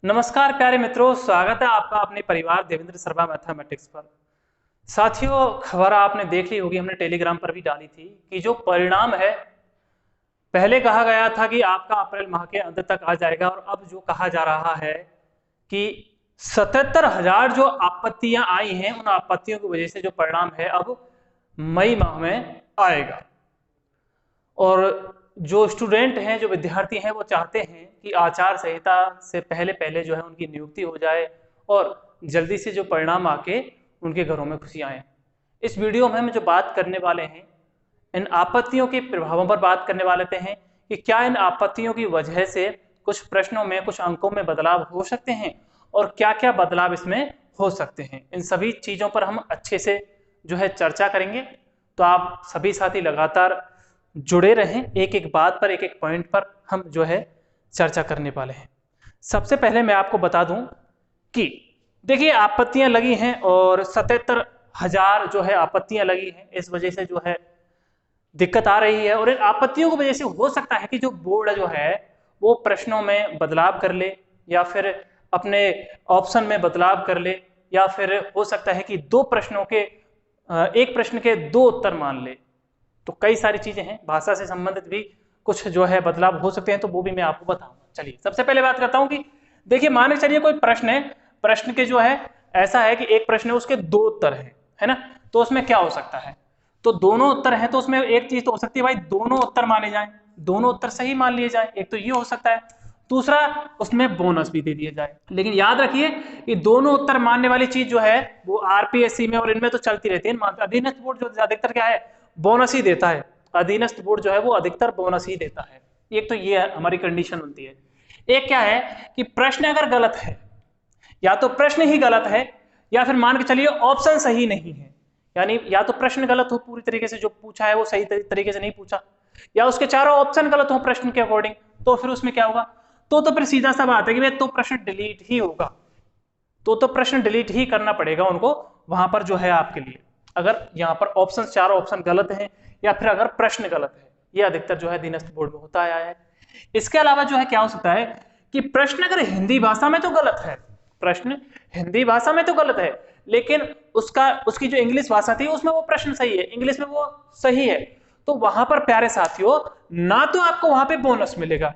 नमस्कार प्यारे मित्रों, स्वागत है आपका अपने परिवार देवेंद्र शर्मा मैथमेटिक्स पर। साथियों, खबर आपने देख ली होगी, हमने टेलीग्राम पर भी डाली थी कि जो परिणाम है, पहले कहा गया था कि आपका अप्रैल माह के अंत तक आ जाएगा और अब जो कहा जा रहा है कि 77,000 जो आपत्तियां आई हैं, उन आपत्तियों की वजह से जो परिणाम है अब मई माह में आएगा। और जो स्टूडेंट हैं, जो विद्यार्थी हैं, वो चाहते हैं कि आचार संहिता से पहले पहले जो है उनकी नियुक्ति हो जाए और जल्दी से जो परिणाम आके उनके घरों में खुशी आए। इस वीडियो में हम जो बात करने वाले हैं, इन आपत्तियों के प्रभावों पर बात करने वाले हैं कि क्या इन आपत्तियों की वजह से कुछ प्रश्नों में, कुछ अंकों में बदलाव हो सकते हैं और क्या क्या बदलाव इसमें हो सकते हैं। इन सभी चीजों पर हम अच्छे से जो है चर्चा करेंगे। तो आप सभी साथी लगातार जुड़े रहें, एक एक बात पर, एक एक पॉइंट पर हम जो है चर्चा करने वाले हैं। सबसे पहले मैं आपको बता दूं कि देखिए, आपत्तियां लगी हैं और 77,000 जो है आपत्तियां लगी हैं। इस वजह से जो है दिक्कत आ रही है और इन आपत्तियों की वजह से हो सकता है कि जो बोर्ड जो है वो प्रश्नों में बदलाव कर ले या फिर अपने ऑप्शन में बदलाव कर ले, या फिर हो सकता है कि दो प्रश्नों के एक प्रश्न के दो उत्तर मान ले। तो कई सारी चीजें हैं, भाषा से संबंधित भी कुछ जो है बदलाव हो सकते हैं, तो वो भी मैं आपको बताऊंगा। चलिए सबसे पहले बात करता हूं कि देखिए, मान के चलिए कोई प्रश्न है, प्रश्न के जो है ऐसा है कि एक प्रश्न है, उसके दो उत्तर है ना। तो उसमें क्या हो सकता है, तो दोनों उत्तर हैं तो उसमें एक चीज तो हो सकती है भाई, दोनों उत्तर माने जाएं, दोनों उत्तर सही मान लिए जाएं। एक तो ये हो सकता है, दूसरा उसमें बोनस भी दे दिया जाए। लेकिन याद रखिए कि दोनों उत्तर मानने वाली चीज जो है वो आरपीएससी में और इनमें तो चलती रहती है। अधीनस्थ बोर्ड जो अधिकतर क्या है, बोनस ही देता है। अधीनस्थ बोर्ड जो है वो अधिकतर बोनस ही देता है। एक तो ये हमारी कंडीशन होती है। एक क्या है कि प्रश्न अगर गलत है, या तो प्रश्न ही गलत है या फिर मान के चलिए ऑप्शन सही नहीं है, यानी या तो प्रश्न गलत हो, पूरी तरीके से जो पूछा है वो सही तरीके से नहीं पूछा, या उसके चारों ऑप्शन गलत हो प्रश्न के अकॉर्डिंग, तो फिर उसमें क्या होगा, तो फिर सीधा सा बात है कि तो प्रश्न डिलीट ही होगा। तो प्रश्न डिलीट ही करना पड़ेगा उनको वहां पर जो है आपके लिए, अगर यहाँ पर ऑप्शन, चारों ऑप्शन गलत हैं या फिर अगर प्रश्न गलत है। ये अधिकतर जो है अधीनस्थ बोर्ड में होता आया है। इसके अलावा जो है क्या हो सकता है कि प्रश्न अगर हिंदी भाषा में तो गलत है, प्रश्न हिंदी भाषा में तो गलत है, लेकिन उसकी जो इंग्लिश भाषा थी उसमें वो प्रश्न सही है, इंग्लिश में वो सही है। तो वहां पर प्यारे साथियों, ना तो आपको वहां पे बोनस मिलेगा,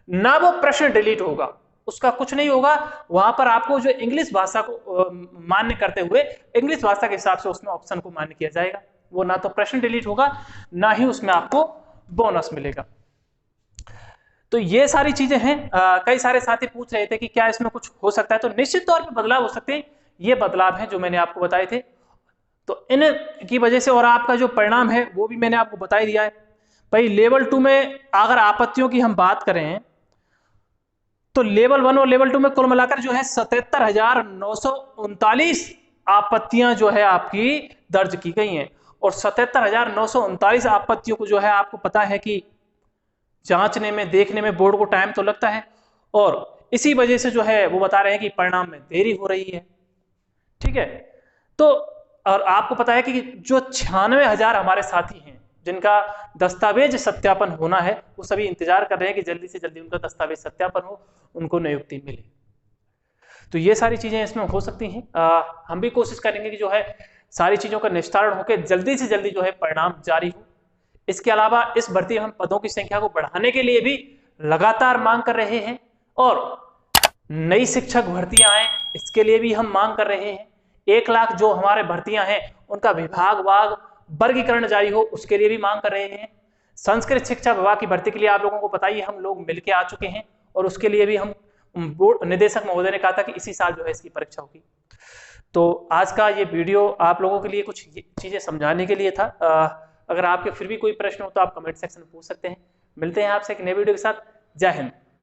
ना वो प्रश्न डिलीट होगा, उसका कुछ नहीं होगा। वहां पर आपको जो इंग्लिश भाषा को मान्य करते हुए इंग्लिश भाषा के हिसाब से उसमें ऑप्शन को मान्य किया जाएगा। वो ना तो प्रश्न डिलीट होगा, ना ही उसमें आपको बोनस मिलेगा। तो ये सारी चीजें हैं। कई सारे साथी पूछ रहे थे कि क्या इसमें कुछ हो सकता है, तो निश्चित तौर पे बदलाव हो सकते हैं। ये बदलाव हैं जो मैंने आपको बताए थे। तो इन की वजह से और आपका जो परिणाम है वो भी मैंने आपको बता ही दिया है। भाई लेवल 2 में अगर आपत्तियों की हम बात करें, तो लेवल 1 और लेवल 2 में कुल मिलाकर जो है 77,939 आपत्तियां जो है आपकी दर्ज की गई हैं। और 77,939 आपत्तियों को जो है आपको पता है कि जांचने में, देखने में बोर्ड को टाइम तो लगता है, और इसी वजह से जो है वो बता रहे हैं कि परिणाम में देरी हो रही है। ठीक है, तो और आपको पता है कि जो 96,000 हमारे साथी हैं जिनका दस्तावेज सत्यापन होना है, वो सभी इंतजार कर रहे हैं कि जल्दी से जल्दी उनका दस्तावेज सत्यापन हो, उनको नियुक्ति मिले। तो ये सारी चीजें इसमें हो सकती हैं। हम भी कोशिश करेंगे कि जो है सारी चीजों का निस्तारण होकर जल्दी से जल्दी जो है परिणाम जारी हो। इसके अलावा इस भर्ती में हम पदों की संख्या को बढ़ाने के लिए भी लगातार मांग कर रहे हैं, और नई शिक्षक भर्तियां आए इसके लिए भी हम मांग कर रहे हैं। 1 लाख जो हमारे भर्तियां हैं उनका विभागवार वर्गीकरण जारी हो, उसके लिए भी मांग कर रहे हैं। संस्कृत शिक्षा विभाग की भर्ती के लिए आप लोगों को पता ही, हम लोग मिलकर आ चुके हैं, और उसके लिए भी हम बोर्ड निदेशक महोदय ने कहा था कि इसी साल जो है इसकी परीक्षा होगी। तो आज का ये वीडियो आप लोगों के लिए कुछ चीजें समझाने के लिए था। अगर आपके फिर भी कोई प्रश्न हो तो आप कमेंट सेक्शन में पूछ सकते हैं। मिलते हैं आपसे एक नए वीडियो के साथ। जय हिंद।